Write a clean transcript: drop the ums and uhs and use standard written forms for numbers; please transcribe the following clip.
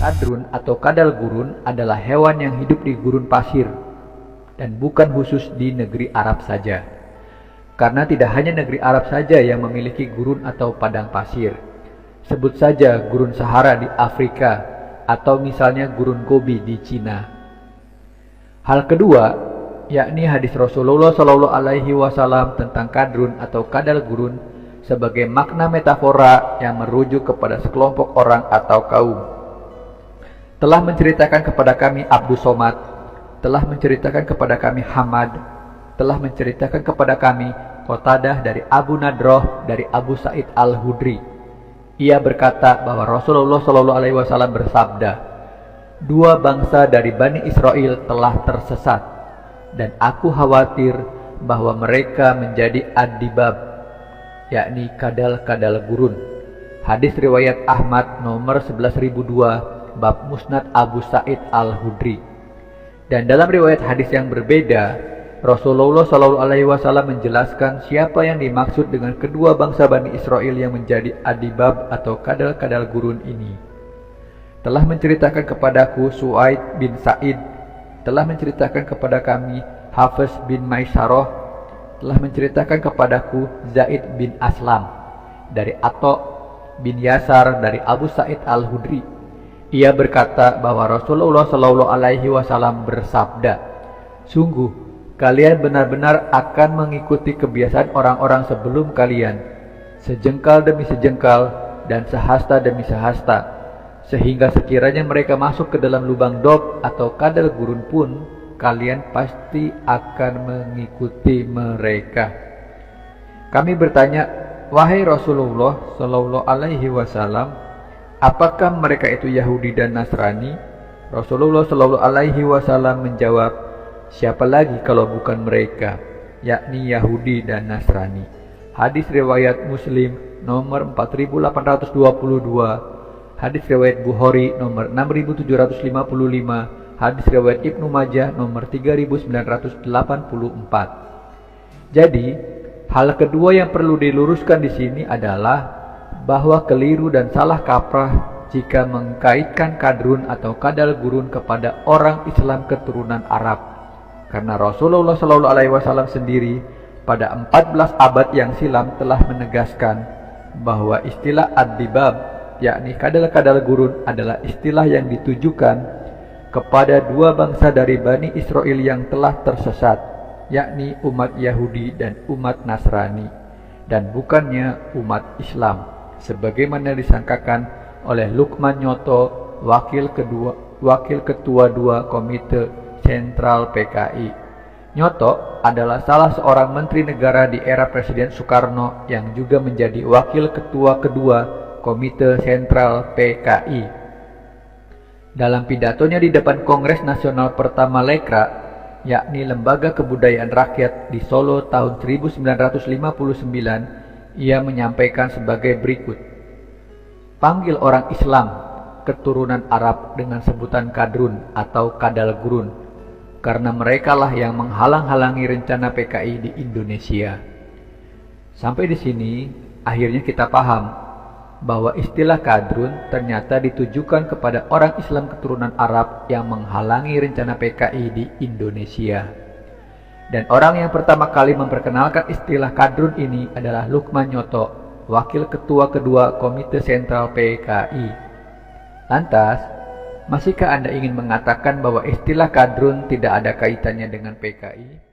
Kadrun atau kadal gurun adalah hewan yang hidup di gurun pasir dan bukan khusus di negeri Arab saja. Karena tidak hanya negeri Arab saja yang memiliki gurun atau padang pasir. Sebut saja gurun Sahara di Afrika atau misalnya gurun Gobi di Cina. Hal kedua, yakni hadis Rasulullah SAW tentang kadrun atau kadal gurun sebagai makna metafora yang merujuk kepada sekelompok orang atau kaum. Telah menceritakan kepada kami Abdus Somad, telah menceritakan kepada kami Hamad, telah menceritakan kepada kami Qatadah dari Abu Nadroh dari Abu Sa'id Al-Hudri. Ia berkata bahwa Rasulullah SAW bersabda, "Dua bangsa dari Bani Israel telah tersesat, dan aku khawatir bahwa mereka menjadi ad-dibab, yakni kadal-kadal gurun." Hadis riwayat Ahmad nomor 11002 bab Musnad Abu Sa'id Al-Hudri. Dan dalam riwayat hadis yang berbeda, Rasulullah SAW menjelaskan siapa yang dimaksud dengan kedua bangsa Bani Israel yang menjadi adibab atau kadal-kadal gurun ini. Telah menceritakan kepadaku Su'aid bin Sa'id, telah menceritakan kepada kami Hafiz bin Maisarah, telah menceritakan kepadaku Zaid bin Aslam dari Atta bin Yasar dari Abu Sa'id Al-Hudri. Ia berkata bahwa Rasulullah SAW bersabda, "Sungguh, kalian benar-benar akan mengikuti kebiasaan orang-orang sebelum kalian, sejengkal demi sejengkal dan sehasta demi sehasta, sehingga sekiranya mereka masuk ke dalam lubang dob atau kadal gurun pun, kalian pasti akan mengikuti mereka." Kami bertanya, "Wahai Rasulullah SAW, apakah mereka itu Yahudi dan Nasrani?" Rasulullah SAW menjawab, "Siapa lagi kalau bukan mereka, yakni Yahudi dan Nasrani." Hadis riwayat Muslim nomor 4822, hadis riwayat Bukhari nomor 6755, hadis riwayat Ibnu Majah nomor 3984. Jadi, hal kedua yang perlu diluruskan di sini adalah bahwa keliru dan salah kaprah jika mengkaitkan kadrun atau kadal gurun kepada orang Islam keturunan Arab. Karena Rasulullah SAW sendiri pada 14 abad yang silam telah menegaskan bahwa istilah ad-dibab, yakni kadal-kadal gurun, adalah istilah yang ditujukan kepada dua bangsa dari Bani Israel yang telah tersesat, yakni umat Yahudi dan umat Nasrani, dan bukannya umat Islam, sebagaimana disangkakan oleh Lukman Nyoto, wakil ketua 2 Komite Sentral PKI. Nyoto adalah salah seorang menteri negara di era Presiden Soekarno yang juga menjadi wakil ketua kedua Komite Sentral PKI. Dalam pidatonya di depan Kongres Nasional pertama Lekra, yakni Lembaga Kebudayaan Rakyat di Solo tahun 1959, ia menyampaikan sebagai berikut, "Panggil orang Islam keturunan Arab dengan sebutan kadrun atau kadal gurun, karena merekalah yang menghalang-halangi rencana PKI di Indonesia." Sampai di sini, akhirnya kita paham bahwa istilah kadrun ternyata ditujukan kepada orang Islam keturunan Arab yang menghalangi rencana PKI di Indonesia. Dan orang yang pertama kali memperkenalkan istilah kadrun ini adalah Lukman Nyoto, wakil ketua kedua Komite Sentral PKI. Lantas, masihkah Anda ingin mengatakan bahwa istilah kadrun tidak ada kaitannya dengan PKI?